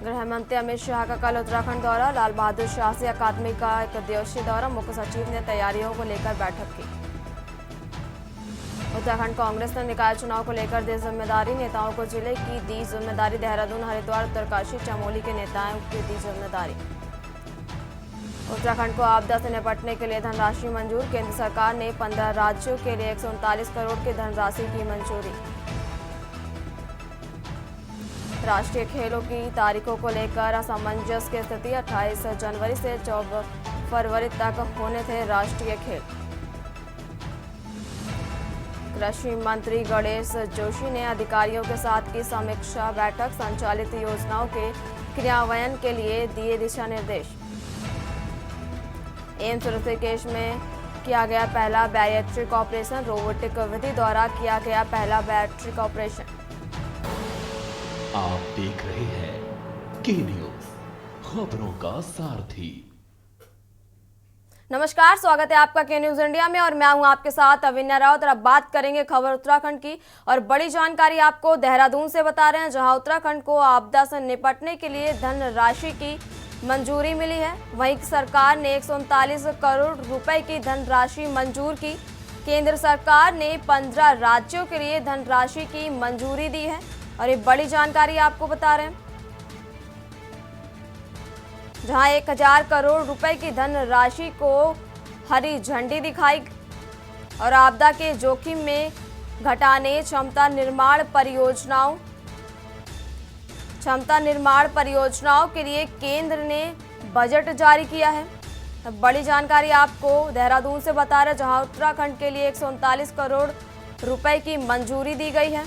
गृह मंत्री अमित शाह का कल उत्तराखंड दौरा। लाल बहादुर शास्त्री अकादमी का एक दिवसीय दौरा। मुख्य सचिव ने तैयारियों को लेकर बैठक की। उत्तराखंड कांग्रेस ने निकाय चुनाव को लेकर दी जिम्मेदारी। नेताओं को जिले की दी जिम्मेदारी। देहरादून, हरिद्वार, उत्तरकाशी, चमोली के नेताओं की दी जिम्मेदारी। उत्तराखंड को आपदा से निपटने के लिए धनराशि मंजूर। केंद्र सरकार ने 15 राज्यों के लिए 139 करोड़ की धनराशि की मंजूरी। राष्ट्रीय खेलों की तारीखों को लेकर असमंजस की स्थिति। 28 जनवरी से 14 फरवरी तक होने थे राष्ट्रीय खेल। कृषि मंत्री गणेश जोशी ने अधिकारियों के साथ की समीक्षा बैठक। संचालित योजनाओं के क्रियान्वयन के लिए दिए दिशा निर्देश। एम्स ऋषिकेश में किया गया पहला बैरिएट्रिक ऑपरेशन। रोबोटिक विधि द्वारा किया गया पहला बैरिएट्रिक ऑपरेशन। आप देख रहे हैं के न्यूज, खबरों का सारथी। नमस्कार, स्वागत है आपका के न्यूज इंडिया में और मैं हूं आपके साथ अविन्या राउत। और अब बात करेंगे खबर उत्तराखंड की और बड़ी जानकारी आपको देहरादून से बता रहे हैं, जहां उत्तराखंड को आपदा से निपटने के लिए धनराशि की मंजूरी मिली है। वहीं सरकार ने 139 करोड़ रुपए की धनराशि मंजूर की। केंद्र सरकार ने 15 राज्यों के लिए धनराशि की मंजूरी दी है और ये बड़ी जानकारी आपको बता रहे हैं, जहां 1000 करोड़ रुपए की धनराशि को हरी झंडी दिखाई और आपदा के जोखिम में घटाने क्षमता निर्माण परियोजनाओं के लिए केंद्र ने बजट जारी किया है। अब बड़ी जानकारी आपको देहरादून से बता रहे, जहां उत्तराखंड के लिए 139 करोड़ रुपए की मंजूरी दी गई है।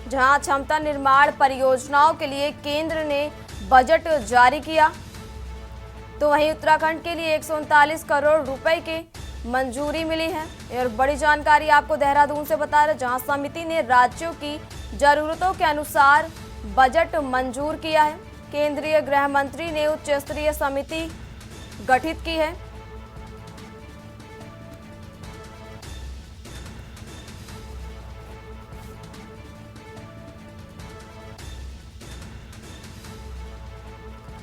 जहां क्षमता निर्माण परियोजनाओं के लिए केंद्र ने बजट जारी किया, तो वहीं उत्तराखंड के लिए 139 करोड़ रुपए की मंजूरी मिली है। और बड़ी जानकारी आपको देहरादून से बता रहे, जहां समिति ने राज्यों की जरूरतों के अनुसार बजट मंजूर किया है। केंद्रीय गृह मंत्री ने उच्च स्तरीय समिति गठित की है।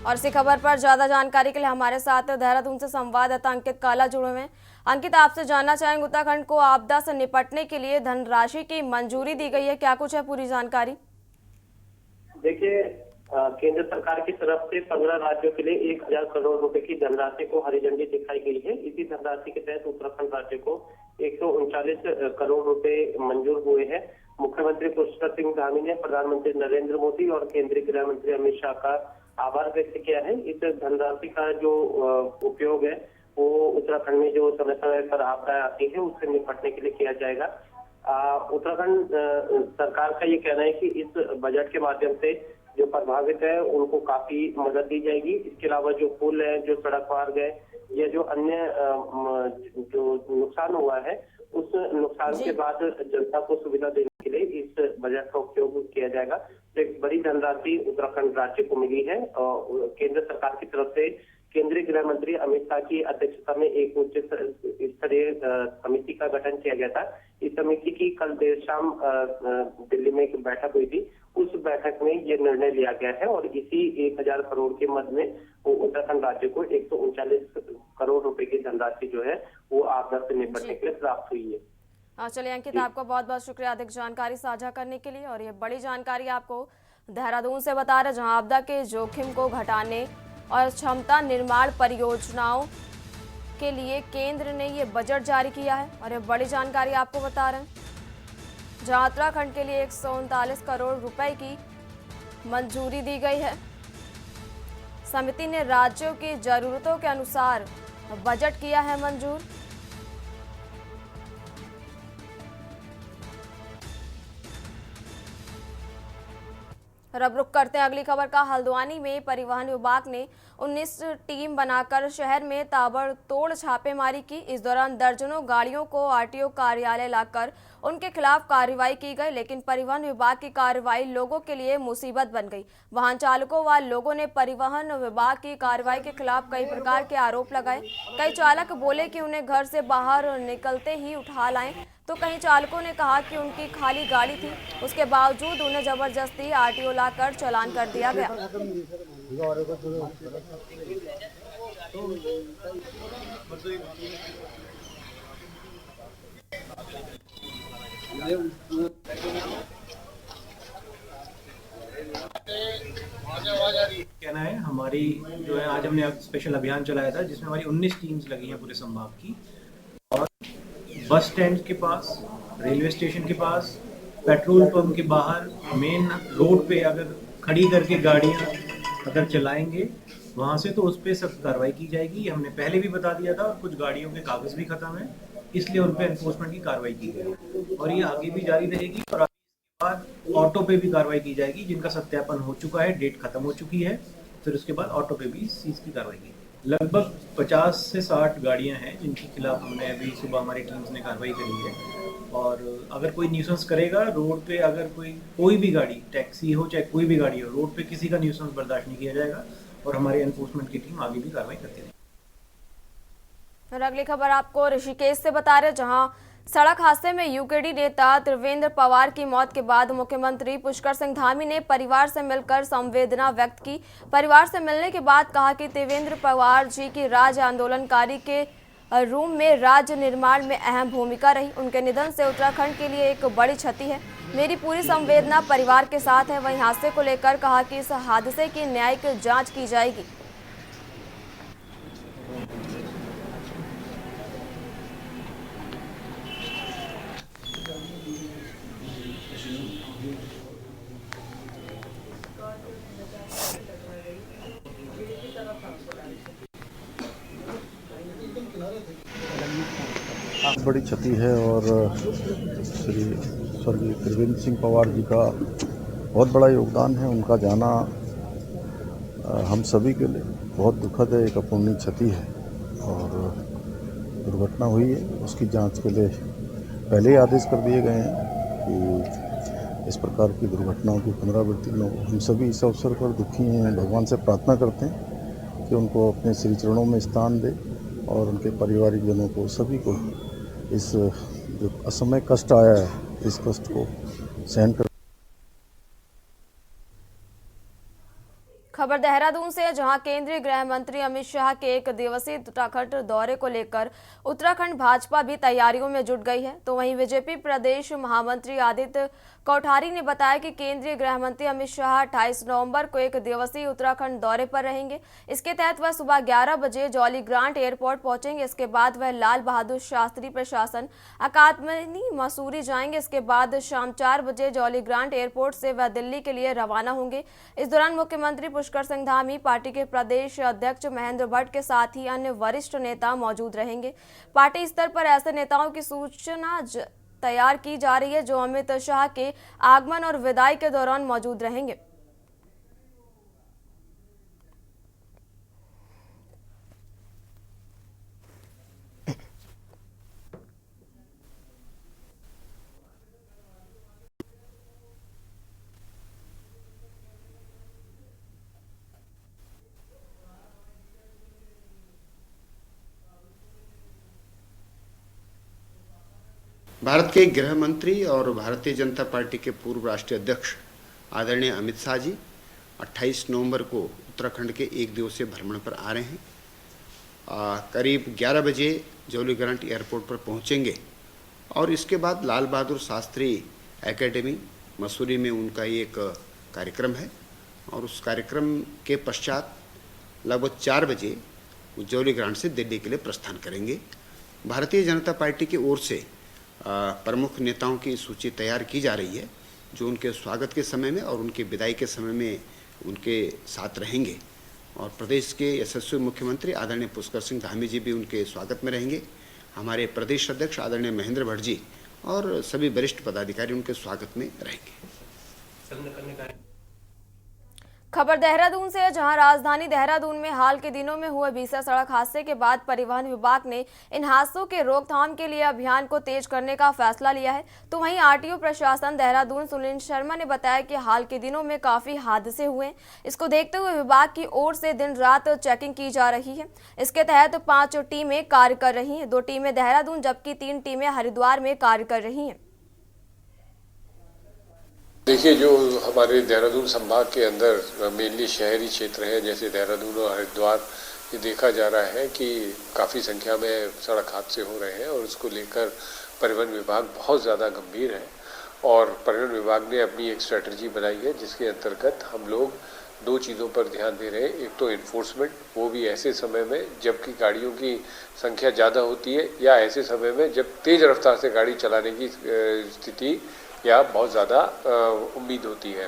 और इसी खबर पर ज्यादा जानकारी के लिए हमारे साथ देहरादून से संवाददाता अंकित काला जुड़े हुए हैं। अंकित, आपसे जानना चाहेंगे, उत्तराखंड को आपदा से निपटने के लिए धनराशि की मंजूरी दी गई है, क्या कुछ है पूरी जानकारी? देखिए, केंद्र सरकार की तरफ से 15 राज्यों के लिए 1000 करोड़ रुपए की धनराशि को हरी झंडी दिखाई गई है। इसी धनराशि के तहत उत्तराखंड राज्य को 139 करोड़ रुपए मंजूर हुए हैं। मुख्यमंत्री पुष्कर सिंह धामी ने प्रधानमंत्री नरेंद्र मोदी और केंद्रीय गृह मंत्री अमित शाह का आभार व्यक्त किया है। इस धनराशि का जो उपयोग है वो उत्तराखंड में जो समय समय पर आपदाएं आती है उससे निपटने के लिए किया जाएगा। उत्तराखंड सरकार का ये कहना है कि इस बजट के माध्यम से जो प्रभावित है उनको काफी मदद दी जाएगी। इसके अलावा जो पुल है, जो सड़क मार्ग है या जो अन्य जो नुकसान हुआ है उस नुकसान के बाद जनता को सुविधा देने के लिए इस बजट का उपयोग किया जाएगा। तो एक बड़ी धनराशि उत्तराखंड राज्य को मिली है और केंद्र सरकार की तरफ से केंद्रीय गृह मंत्री अमित शाह की अध्यक्षता में एक उच्च स्तरीय समिति का गठन किया गया था। इस समिति की कल देर शाम दिल्ली में एक बैठक हुई थी। उस बैठक में ये निर्णय लिया गया है और इसी 1000 करोड़ के मद में उत्तराखंड राज्य को 139 करोड़ रुपए की धनराशि जो है वो आपदा से निपटने के लिए प्राप्त हुई है। चलिए अंकित, आपका बहुत बहुत शुक्रिया अधिक जानकारी साझा करने के लिए। और ये बड़ी जानकारी आपको देहरादून से बता रहे, जहां आपदा के जोखिम को घटाने और क्षमता निर्माण परियोजनाओं के लिए केंद्र ने ये बजट जारी किया है। और ये बड़ी जानकारी आपको बता रहे हैं, जहां उत्तराखंड के लिए 139 करोड़ रुपए की मंजूरी दी गई है। समिति ने राज्यों की जरूरतों के अनुसार बजट किया है मंजूर। और अब रुक करते हैं अगली खबर का। हल्द्वानी में परिवहन विभाग ने 19 टीम बनाकर शहर में ताबड़तोड़ छापेमारी की। इस दौरान दर्जनों गाड़ियों को आरटीओ कार्यालय लाकर उनके खिलाफ कार्रवाई की गई, लेकिन परिवहन विभाग की कार्रवाई लोगों के लिए मुसीबत बन गई। वाहन चालकों व लोगों ने परिवहन विभाग की कार्रवाई के खिलाफ कई प्रकार के आरोप लगाए। कई चालक बोले कि उन्हें घर से बाहर निकलते ही उठा लाएं। तो कहीं चालकों ने कहा कि उनकी खाली गाड़ी थी, उसके बावजूद उन्हें जबरदस्ती आरटीओ लाकर चालान कर दिया गया। कहना है हमारी जो है, आज हमने स्पेशल अभियान चलाया था जिसमें हमारी 19 टीम्स लगी हैं पूरे संभाग की, और बस स्टैंड के पास, रेलवे स्टेशन के पास, पेट्रोल पंप के बाहर, मेन रोड पे अगर खड़ी करके गाड़ियां अगर चलाएंगे वहां से, तो उस पर सख्त कार्रवाई की जाएगी। हमने पहले भी बता दिया था, और कुछ गाड़ियों के कागज भी खत्म है, इसलिए उन पर एनफोर्समेंट की कार्रवाई की गई और ये आगे भी जारी रहेगी। और बाद ऑटो पे भी कार्रवाई की जाएगी जिनका सत्यापन हो चुका है, डेट खत्म हो चुकी है, फिर उसके बाद ऑटो पे भी इस चीज़ की कार्रवाई की। लगभग 50 से 60 गाड़ियां हैं जिनके खिलाफ हमने अभी सुबह हमारी टीम्स ने कार्रवाई करी है। और अगर कोई न्यूसेंस करेगा रोड पे, अगर कोई भी गाड़ी, टैक्सी हो चाहे कोई भी गाड़ी हो, रोड पे किसी का न्यूसेंस बर्दाश्त नहीं किया जाएगा और हमारी एनफोर्समेंट की टीम आगे भी कार्रवाई करती रहेगी। और अगली खबर आपको ऋषिकेश से बता रहे, जहां सड़क हादसे में यूकेडी नेता त्रिवेंद्र पवार की मौत के बाद मुख्यमंत्री पुष्कर सिंह धामी ने परिवार से मिलकर संवेदना व्यक्त की। परिवार से मिलने के बाद कहा कि त्रिवेंद्र पवार जी की राज्य आंदोलनकारी के रूप में राज्य निर्माण में अहम भूमिका रही। उनके निधन से उत्तराखंड के लिए एक बड़ी क्षति है। मेरी पूरी संवेदना परिवार के साथ है। वहीं हादसे को लेकर कहा कि इस हादसे की न्यायिक जांच की जाएगी। बड़ी क्षति है और श्री स्वर्गीय त्रिवेंद्र सिंह पवार जी का बहुत बड़ा योगदान है। उनका जाना हम सभी के लिए बहुत दुखद है, एक अपूर्णीय क्षति है और दुर्घटना हुई है। उसकी जांच के लिए पहले ही आदेश कर दिए गए हैं कि इस प्रकार की दुर्घटनाओं की पुनरावृत्ति न हो। हम सभी इस अवसर पर दुखी हैं, भगवान से प्रार्थना करते हैं कि उनको अपने श्री चरणों में स्थान दे और उनके पारिवारिक जनों को, सभी को इस जो असमय कष्ट आया है, इस कष्ट को सहन कर। खबर देहरादून से, जहां केंद्रीय गृह मंत्री अमित शाह के एक दिवसीय उत्तराखंड दौरे को लेकर उत्तराखंड भाजपा भी तैयारियों में जुट गई है। तो वहीं बीजेपी प्रदेश महामंत्री आदित्य कोठारी ने बताया कि केंद्रीय गृह मंत्री अमित शाह 28 नवंबर को एक दिवसीय उत्तराखंड दौरे पर रहेंगे। इसके तहत वह सुबह 11 बजे जौली ग्रांट एयरपोर्ट पहुंचेंगे। इसके बाद वह लाल बहादुर शास्त्री प्रशासन अकादमी मसूरी जाएंगे। इसके बाद शाम 4 बजे जौली ग्रांट एयरपोर्ट से वह दिल्ली के लिए रवाना होंगे। इस दौरान मुख्यमंत्री पुष्कर सिंह धामी, पार्टी के प्रदेश अध्यक्ष महेंद्र भट्ट के साथ ही अन्य वरिष्ठ नेता मौजूद रहेंगे। पार्टी स्तर पर ऐसे नेताओं की सूचना तैयार की जा रही है जो अमित शाह के आगमन और विदाई के दौरान मौजूद रहेंगे। भारत के गृह मंत्री और भारतीय जनता पार्टी के पूर्व राष्ट्रीय अध्यक्ष आदरणीय अमित शाह जी 28 नवंबर को उत्तराखंड के एक दिवसीय भ्रमण पर आ रहे हैं। करीब 11 बजे जौली ग्रांट एयरपोर्ट पर पहुंचेंगे और इसके बाद लाल बहादुर शास्त्री एकेडमी मसूरी में उनका एक कार्यक्रम है और उस कार्यक्रम के पश्चात लगभग 4 बजे जौली ग्रांट से दिल्ली के लिए प्रस्थान करेंगे। भारतीय जनता पार्टी की ओर से प्रमुख नेताओं की सूची तैयार की जा रही है जो उनके स्वागत के समय में और उनके विदाई के समय में उनके साथ रहेंगे। और प्रदेश के यशस्वी मुख्यमंत्री आदरणीय पुष्कर सिंह धामी जी भी उनके स्वागत में रहेंगे। हमारे प्रदेश अध्यक्ष आदरणीय महेंद्र भट्ट जी और सभी वरिष्ठ पदाधिकारी उनके स्वागत में रहेंगे। खबर देहरादून से है, जहां राजधानी देहरादून में हाल के दिनों में हुए भीषण सड़क हादसे के बाद परिवहन विभाग ने इन हादसों के रोकथाम के लिए अभियान को तेज करने का फैसला लिया है। तो वहीं आरटीओ प्रशासन देहरादून सुनील शर्मा ने बताया कि हाल के दिनों में काफी हादसे हुए। इसको देखते हुए विभाग की ओर से दिन रात चेकिंग की जा रही है। इसके तहत 5 टीमें कार्य कर रही है। 2 टीमें देहरादून जबकि 3 टीमें हरिद्वार में कार्य कर रही है। देखिए, जो हमारे देहरादून संभाग के अंदर मेनली शहरी क्षेत्र है जैसे देहरादून और हरिद्वार, ये देखा जा रहा है कि काफ़ी संख्या में सड़क हादसे हो रहे हैं और उसको लेकर परिवहन विभाग बहुत ज़्यादा गंभीर है। और परिवहन विभाग ने अपनी एक स्ट्रेटजी बनाई है जिसके अंतर्गत हम लोग 2 चीज़ों पर ध्यान दे रहे हैं। एक तो इन्फोर्समेंट, वो भी ऐसे समय में जबकि गाड़ियों की संख्या ज़्यादा होती है या ऐसे समय में जब तेज़ रफ्तार से गाड़ी चलाने की स्थिति या बहुत ज़्यादा उम्मीद होती है।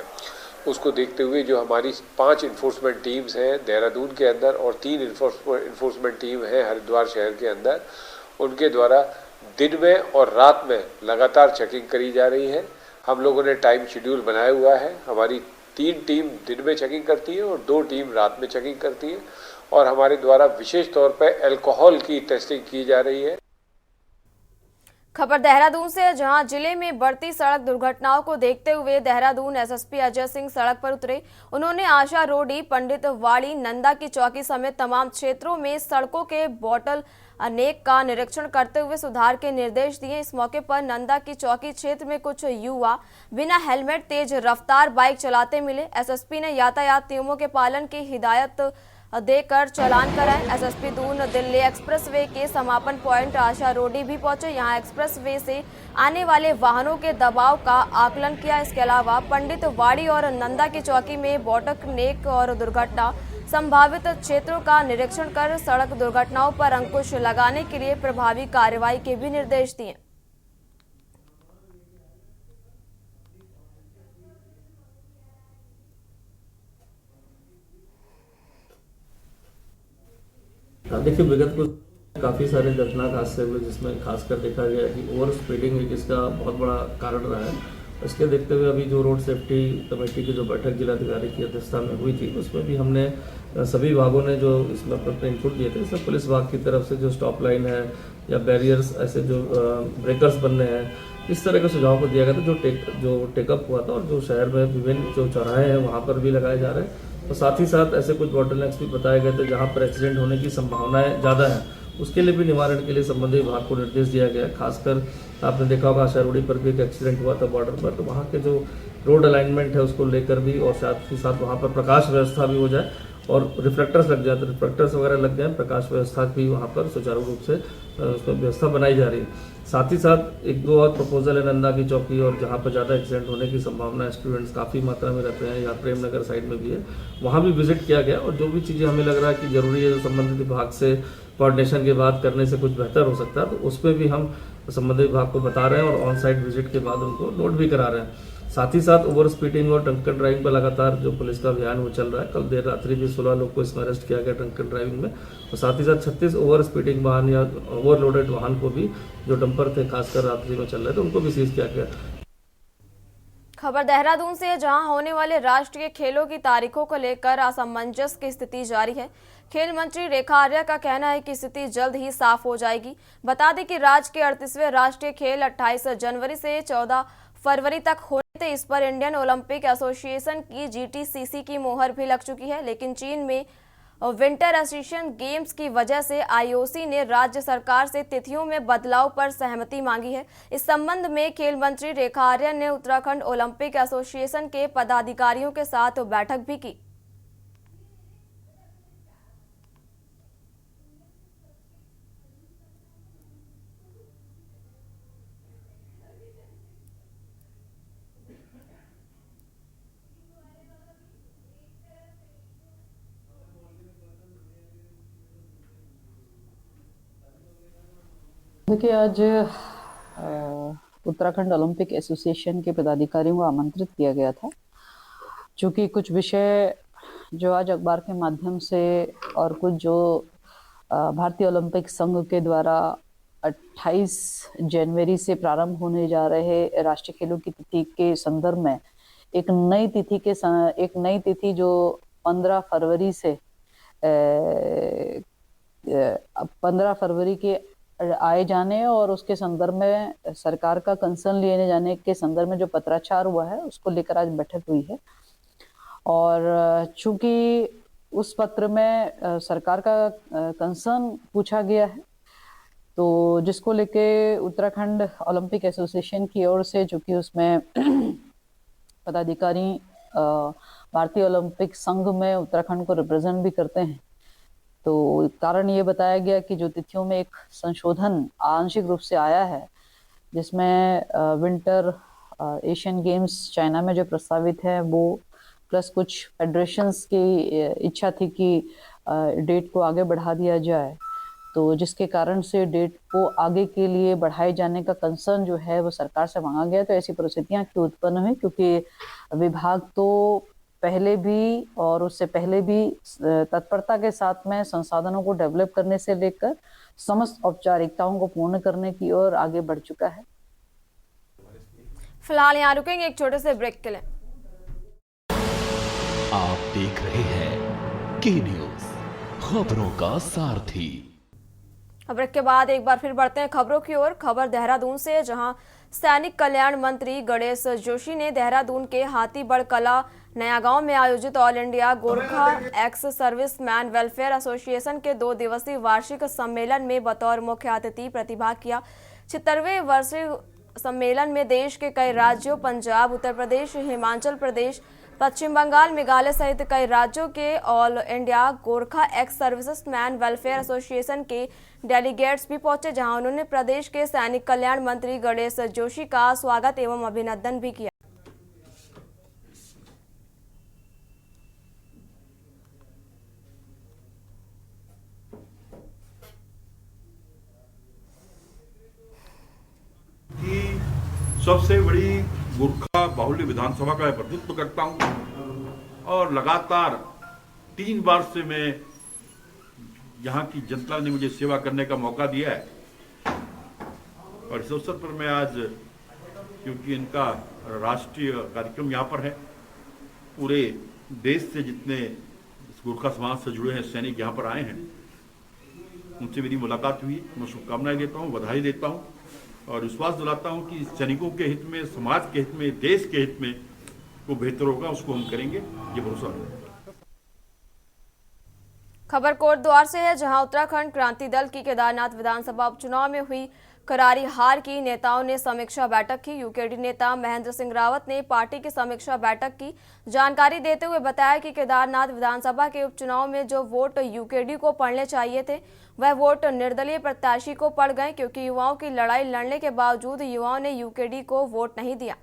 उसको देखते हुए जो हमारी 5 इन्फोर्समेंट टीम्स हैं देहरादून के अंदर और 3 इन्फोर्समेंट टीम है हरिद्वार शहर के अंदर, उनके द्वारा दिन में और रात में लगातार चेकिंग करी जा रही है। हम लोगों ने टाइम शेड्यूल बनाया हुआ है। हमारी 3 टीम दिन में चेकिंग करती है और 2 टीम रात में चेकिंग करती है और हमारे द्वारा विशेष तौर पर अल्कोहल की टेस्टिंग की जा रही है। खबर देहरादून से, जहां जिले में बढ़ती सड़क दुर्घटनाओं को देखते हुए देहरादून एसएसपी अजय सिंह सड़क पर उतरे। उन्होंने आशा रोडी, पंडित वाड़ी, नंदा की चौकी समेत तमाम क्षेत्रों में सड़कों के बॉटल अनेक का निरीक्षण करते हुए सुधार के निर्देश दिए। इस मौके पर नंदा की चौकी क्षेत्र में कुछ युवा बिना हेलमेट तेज रफ्तार बाइक चलाते मिले। एसएसपी ने यातायात नियमों के पालन की हिदायत देकर चालान कराए। एसएसपी दून दिल्ली एक्सप्रेसवे के समापन पॉइंट आशा रोडी भी पहुंचे। यहां एक्सप्रेसवे से आने वाले वाहनों के दबाव का आकलन किया। इसके अलावा पंडित वाड़ी और नंदा की चौकी में बोटलनेक और दुर्घटना संभावित क्षेत्रों का निरीक्षण कर सड़क दुर्घटनाओं पर अंकुश लगाने के लिए प्रभावी कार्रवाई के भी निर्देश दिए। देखिए, विगत कुछ काफ़ी सारे दर्दनाक हादसे हुए जिसमें खासकर देखा गया कि ओवर स्पीडिंग एक इसका बहुत बड़ा कारण रहा है। इसके देखते हुए अभी जो रोड सेफ्टी कमेटी की जो बैठक जिलाधिकारी की अध्यक्षता में हुई थी, उसमें भी हमने सभी विभागों ने जो इसमें अपने इनपुट दिए थे, इसमें पुलिस विभाग की तरफ से जो स्टॉप लाइन है या बैरियर्स, ऐसे जो ब्रेकर्स बनने हैं, इस तरह के सुझाव को दिया गया था जो टेकअप हुआ था और जो शहर में विभिन्न जो चौराहे हैं वहाँ पर भी लगाए जा रहे हैं। और साथ ही साथ ऐसे कुछ बॉटलनेक्स भी बताए गए थे जहाँ पर एक्सीडेंट होने की संभावनाएं ज़्यादा हैं, उसके लिए भी निवारण के लिए संबंधित विभाग को निर्देश दिया गया है। खासकर आपने देखा होगा आशा रोडी पर भी एक एक्सीडेंट हुआ था बॉर्डर पर, तो वहाँ के जो रोड अलाइनमेंट है उसको लेकर भी और साथ ही साथ वहाँ पर प्रकाश व्यवस्था भी हो जाए और रिफ्लेक्टर्स लग जाए, तो रिफ्लेक्टर्स वगैरह लग जाए, प्रकाश व्यवस्था भी वहाँ पर सुचारू रूप से उसमें व्यवस्था बनाई जा रही है। साथ ही साथ 1-2 और प्रपोजल है नंदा की चौकी और जहाँ पर ज़्यादा एक्सीडेंट होने की संभावना है, स्टूडेंट्स काफ़ी मात्रा में रहते हैं, या प्रेमनगर साइड में भी है, वहाँ भी विजिट किया गया और जो भी चीज़ें हमें लग रहा है कि ज़रूरी है, जो संबंधित विभाग से कोऑर्डिनेशन के बाद करने से कुछ बेहतर हो सकता है, तो उस पर भी हम संबंधित विभाग को बता रहे हैं और ऑन साइट विजिट के बाद उनको नोट भी करा रहे हैं। साथ ही साथ ओवर स्पीडिंग और ड्रंकन ड्राइविंग पर लगातार जो पुलिस का अभियान वो चल रहा है। कल देर रात्रि भी 16 लोग को इसमें अरेस्ट किया गया ड्रंकन ड्राइविंग में, और साथ ही साथ 36 ओवर स्पीडिंग वाहन या ओवरलोडेड वाहन को भी, जो डंपर थे खासकर रात्रि में चल रहे थे, उनको भी सीज किया गया। खबर देहरादून से, जहां होने वाले राष्ट्रीय खेलों की तारीखों को लेकर असमंजस की स्थिति जारी है। खेल मंत्री रेखा आर्या का कहना है कि स्थिति जल्द ही साफ हो जाएगी। बता दें कि राज्य के 38वें राष्ट्रीय खेल 28 जनवरी से 14 फरवरी तक होने थे। इस पर इंडियन ओलंपिक एसोसिएशन की जीटीसीसी की मोहर भी लग चुकी है, लेकिन चीन में विंटर एशियन गेम्स की वजह से आईओसी ने राज्य सरकार से तिथियों में बदलाव पर सहमति मांगी है। इस संबंध में खेल मंत्री रेखा आर्या ने उत्तराखंड ओलंपिक एसोसिएशन के पदाधिकारियों के साथ बैठक भी की। देखिए, आज उत्तराखंड ओलंपिक एसोसिएशन के पदाधिकारियों को आमंत्रित किया गया था, चूँकि कुछ विषय जो आज अखबार के माध्यम से और कुछ जो भारतीय ओलंपिक संघ के द्वारा 28 जनवरी से प्रारंभ होने जा रहे राष्ट्रीय खेलों की तिथि के संदर्भ में एक नई तिथि जो 15 फरवरी से 15 फरवरी के आए जाने और उसके संदर्भ में सरकार का कंसर्न लिए जाने के संदर्भ में जो पत्राचार हुआ है उसको लेकर आज बैठक हुई है। और चूंकि उस पत्र में सरकार का कंसर्न पूछा गया है, तो जिसको लेके उत्तराखंड ओलंपिक एसोसिएशन की ओर से, जो कि उसमें पदाधिकारी भारतीय ओलंपिक संघ में उत्तराखंड को रिप्रेजेंट भी करते हैं, तो कारण ये बताया गया कि जो तिथियों में एक संशोधन आंशिक रूप से आया है, जिसमें विंटर एशियन गेम्स चाइना में जो प्रस्तावित है वो, प्लस कुछ फेडरेशंस की इच्छा थी कि डेट को आगे बढ़ा दिया जाए, तो जिसके कारण से डेट को आगे के लिए बढ़ाए जाने का कंसर्न जो है वो सरकार से मांगा गया। तो ऐसी परिस्थितियां क्यों उत्पन्न हुई, क्योंकि विभाग तो पहले भी और उससे पहले भी तत्परता के साथ में संसाधनों को डेवलप करने से लेकर समस्त औपचारिकताओं को पूर्ण करने की ओर आगे बढ़ चुका है। फिलहाल यहाँ रुकेंगे एक छोटे से ब्रेक के लिए। आप देख रहे हैं के न्यूज, खबरों का सारथी। ब्रेक के बाद एक बार फिर बढ़ते हैं खबरों की ओर। खबर देहरादून से, जहां सैनिक कल्याण मंत्री गणेश जोशी ने देहरादून के हाथीबड़ कला नया गांव में आयोजित all India Gorkha ex serviceman welfare association के 2 दिवसीय वार्षिक सम्मेलन में बतौर मुख्य अतिथि प्रतिभाग किया। 76वें वार्षिक सम्मेलन में देश के कई राज्यों, पंजाब, उत्तर प्रदेश, हिमाचल प्रदेश, पश्चिम बंगाल, मेघालय सहित कई राज्यों के all India Gorkha ex serviceman welfare association के डेलीगेट्स भी पहुंचे, जहां उन्होंने प्रदेश के सैनिक कल्याण मंत्री गणेश जोशी का स्वागत एवं अभिनंदन भी किया। कि सबसे बड़ी गोरखा बाहुल्य विधानसभा का प्रतिनिधित्व करता हूं और लगातार 3 बार से मैं यहाँ की जनता ने मुझे सेवा करने का मौका दिया है। और इस अवसर पर मैं आज, क्योंकि इनका राष्ट्रीय कार्यक्रम यहाँ पर है, पूरे देश से जितने गोरखा समाज से जुड़े हैं सैनिक यहाँ पर आए हैं, उनसे मेरी मुलाकात हुई। मैं शुभकामनाएं देता हूँ, बधाई देता हूँ और विश्वास दिलाता हूं कि सैनिकों के हित में, समाज के हित में, देश के हित में वो बेहतर होगा, उसको हम करेंगे, ये भरोसा है। खबर कोटद्वार से है, जहां उत्तराखंड क्रांति दल की केदारनाथ विधानसभा उपचुनाव में हुई करारी हार की नेताओं ने समीक्षा बैठक की। यूकेडी नेता महेंद्र सिंह रावत ने पार्टी की समीक्षा बैठक की जानकारी देते हुए बताया कि केदारनाथ विधानसभा के उपचुनाव में जो वोट यूकेडी को पड़ने चाहिए थे, वह वोट निर्दलीय प्रत्याशी को पड़ गए, क्योंकि युवाओं की लड़ाई लड़ने के बावजूद युवाओं ने यूकेडी को वोट नहीं दिया।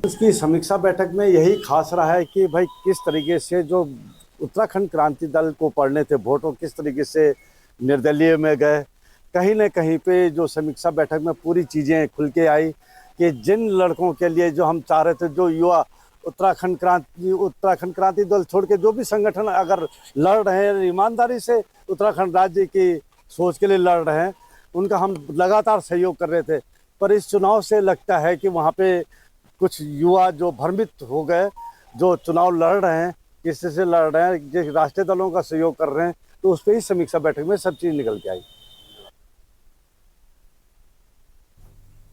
उसकी समीक्षा बैठक में यही खास रहा है कि भाई किस तरीके से जो उत्तराखंड क्रांति दल को पड़ने थे वोटों, किस तरीके से निर्दलीय में गए। कहीं न कहीं पे जो समीक्षा बैठक में पूरी चीज़ें खुल के आई कि जिन लड़कों के लिए जो हम चाह रहे थे, जो युवा उत्तराखंड क्रांति दल छोड़ के जो भी संगठन अगर लड़ रहे हैं, ईमानदारी से उत्तराखंड राज्य की सोच के लिए लड़ रहे हैं, उनका हम लगातार सहयोग कर रहे थे। पर इस चुनाव से लगता है कि वहाँ पे कुछ युवा जो भ्रमित हो गए, जो चुनाव लड़ रहे हैं, किससे से लड़ रहे हैं, जिस राष्ट्रीय दलों का सहयोग कर रहे हैं, तो उस पर ही समीक्षा बैठक में सब चीज़ निकल के आई।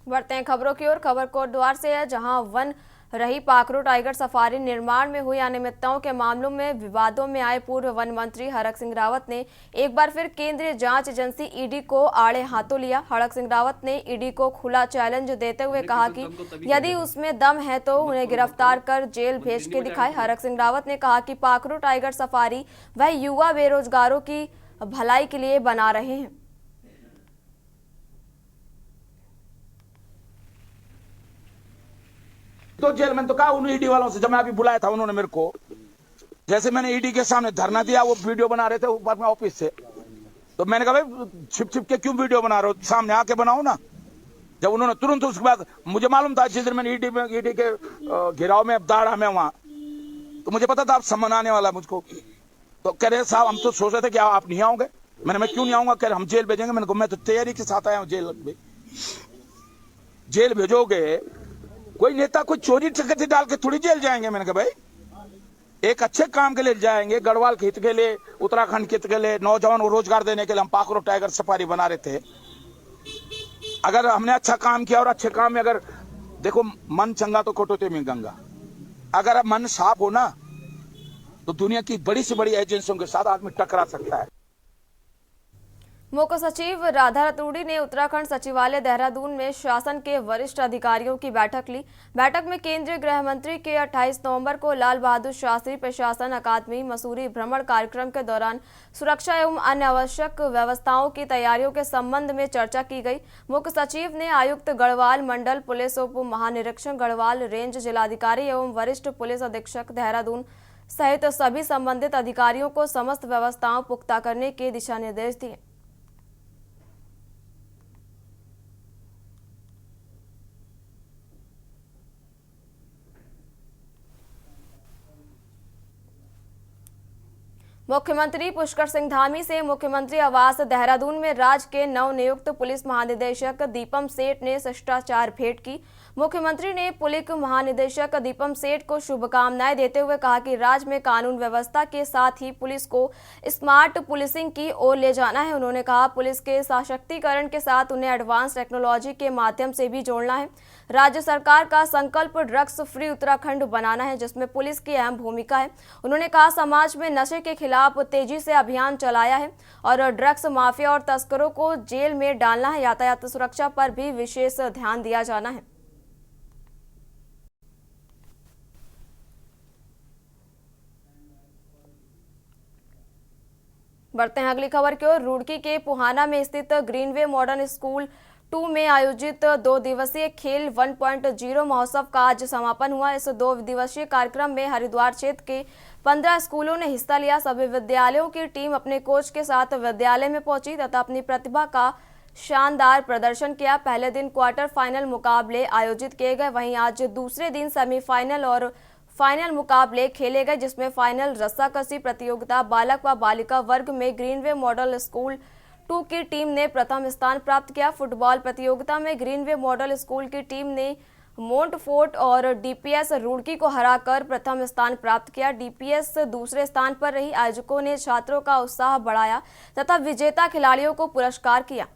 बढ़ते हैं खबरों की ओर। खबर कोटद्वार से है, जहां वन रही पाखरू टाइगर सफारी निर्माण में हुई अनियमितताओं के मामलों में विवादों में आए पूर्व वन मंत्री हड़क सिंह रावत ने एक बार फिर केंद्रीय जांच एजेंसी ईडी को आड़े हाथों लिया। हड़क सिंह रावत ने ईडी को खुला चैलेंज देते हुए कहा कि यदि उसमें दम है तो उन्हें गिरफ्तार कर जेल भेज के दिखाए। हड़क सिंह रावत ने कहा कि पाखरू टाइगर सफारी वह युवा बेरोजगारों की भलाई के लिए बना रहे हैं। तो जेल में तो कहा उन ईडी वालों से, जब मैं अभी बुलाया था उन्होंने मेरे को, जैसे मैंने ईडी के सामने धरना दिया, वो वीडियो बना रहे थे ऊपर में ऑफिस से, तो मैंने कहा भाई छिप छिप के क्यों वीडियो बना रहे हो, सामने आके बनाओ ना। जब उन्होंने तुरंत उसके बाद, मुझे मालूम था जिस दिन मैंने ईडी के घेराव में दाड़ा में वहां, तो मुझे पता था आप सम्मान आने वाला मुझको। तो कह रहे साहब हम तो सोच रहे थे कि आप नहीं आओगे। मैंने मैं क्यों नहीं आऊंगा? कह रहे हम जेल भेजेंगे। मैंने कहा मैं तो तैयारी के साथ आया हूँ जेल में। जेल भेजोगे? कोई नेता कोई चोरी चकती डाल के थोड़ी जेल जाएंगे। मैंने कहा भाई एक अच्छे काम के लिए जाएंगे, गढ़वाल के हित के लिए, उत्तराखंड के हित के लिए, नौजवान को रोजगार देने के लिए हम पाखरो टाइगर सफारी बना रहे थे। अगर हमने अच्छा काम किया और अच्छे काम में अगर देखो, मन चंगा तो कटौती में गंगा। अगर मन साफ हो ना तो दुनिया की बड़ी से बड़ी एजेंसियों के साथ आदमी टकरा सकता है। मुख्य सचिव राधा रतूड़ी ने उत्तराखंड सचिवालय देहरादून में शासन के वरिष्ठ अधिकारियों की बैठक ली। बैठक में केंद्रीय गृह मंत्री के 28 नवंबर को लाल बहादुर शास्त्री प्रशासन अकादमी मसूरी भ्रमण कार्यक्रम के दौरान सुरक्षा एवं अन्य आवश्यक व्यवस्थाओं की तैयारियों के संबंध में चर्चा की गई। मुख्य सचिव ने आयुक्त गढ़वाल मंडल पुलिस, उप महानिरीक्षक गढ़वाल रेंज, जिलाधिकारी एवं वरिष्ठ पुलिस अधीक्षक देहरादून सहित सभी संबंधित अधिकारियों को समस्त व्यवस्थाओं पुख्ता करने के दिशा निर्देश दिए। मुख्यमंत्री पुष्कर सिंह धामी से मुख्यमंत्री आवास देहरादून में राज्य के नवनियुक्त पुलिस महानिदेशक दीपम सेठ ने शिष्टाचार भेंट की। मुख्यमंत्री ने पुलिस महानिदेशक दीपम सेठ को शुभकामनाएं देते हुए कहा कि राज्य में कानून व्यवस्था के साथ ही पुलिस को स्मार्ट पुलिसिंग की ओर ले जाना है। उन्होंने कहा पुलिस के सशक्तिकरण के साथ उन्हें एडवांस टेक्नोलॉजी के माध्यम से भी जोड़ना है। राज्य सरकार का संकल्प ड्रग्स फ्री उत्तराखंड बनाना है, जिसमें पुलिस की अहम भूमिका है। उन्होंने कहा समाज में नशे के खिलाफ तेजी से अभियान चलाया है और ड्रग्स माफिया और तस्करों को जेल में डालना है। यातायात सुरक्षा पर भी विशेष ध्यान दिया जाना है। बढ़ते हैं अगली खबर की ओर। रुड़की के पुहाना में स्थित ग्रीनवे मॉडर्न स्कूल 2 में आयोजित 2 दिवसीय खेल 1.0 महोत्सव का आज समापन हुआ। इस 2 दिवसीय कार्यक्रम में हरिद्वार क्षेत्र के 15 स्कूलों ने हिस्सा लिया। सभी विद्यालयों की टीम अपने कोच के साथ विद्यालय में पहुंची तथा अपनी प्रतिभा का शानदार प्रदर्शन किया। पहले दिन क्वार्टर फाइनल मुकाबले आयोजित किए गए, वहीं आज दूसरे दिन सेमीफाइनल और फाइनल मुकाबले खेले गए, जिसमें फाइनल रस्साकसी प्रतियोगिता बालक व बालिका वर्ग में ग्रीनवे मॉडल स्कूल 2 की टीम ने प्रथम स्थान प्राप्त किया। फुटबॉल प्रतियोगिता में ग्रीनवे मॉडल स्कूल की टीम ने मोंटफोर्ट और डीपीएस रुड़की को हराकर प्रथम स्थान प्राप्त किया। डीपीएस दूसरे स्थान पर रही। आयोजकों ने छात्रों का उत्साह बढ़ाया तथा विजेता खिलाड़ियों को पुरस्कार किया।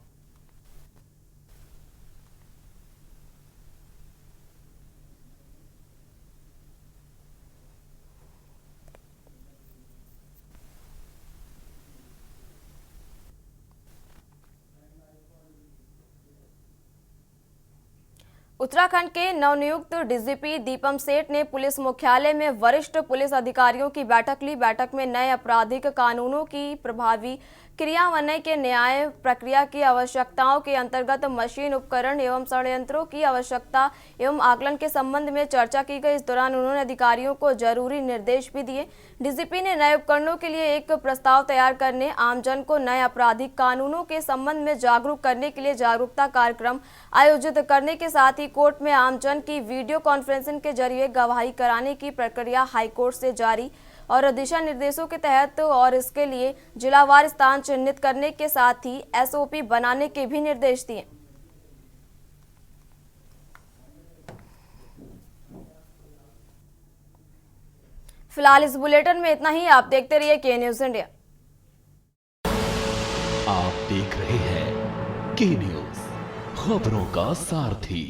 उत्तराखंड के नवनियुक्त डीजीपी दीपम सेठ ने पुलिस मुख्यालय में वरिष्ठ पुलिस अधिकारियों की बैठक ली। बैठक में नए आपराधिक कानूनों की प्रभावी क्रियान्वयन के न्याय प्रक्रिया की आवश्यकताओं के अंतर्गत मशीन उपकरण एवं षड्यंत्रों की आवश्यकता एवं आकलन के संबंध में चर्चा की गई। इस दौरान उन्होंने अधिकारियों को जरूरी निर्देश भी दिए। डीजीपी ने नए उपकरणों के लिए एक प्रस्ताव तैयार करने, आमजन को नए आपराधिक कानूनों के संबंध में जागरूक करने के लिए जागरूकता कार्यक्रम आयोजित करने के साथ ही कोर्ट में आमजन की वीडियो कॉन्फ्रेंसिंग के जरिए गवाही कराने की प्रक्रिया हाईकोर्ट से जारी और दिशा निर्देशों के तहत और इसके लिए जिलावार स्थान चिन्हित करने के साथ ही एसओपी बनाने के भी निर्देश दिए। फिलहाल इस बुलेटिन में इतना ही। आप देखते रहिए के न्यूज इंडिया। आप देख रहे हैं के न्यूज, खबरों का सारथी।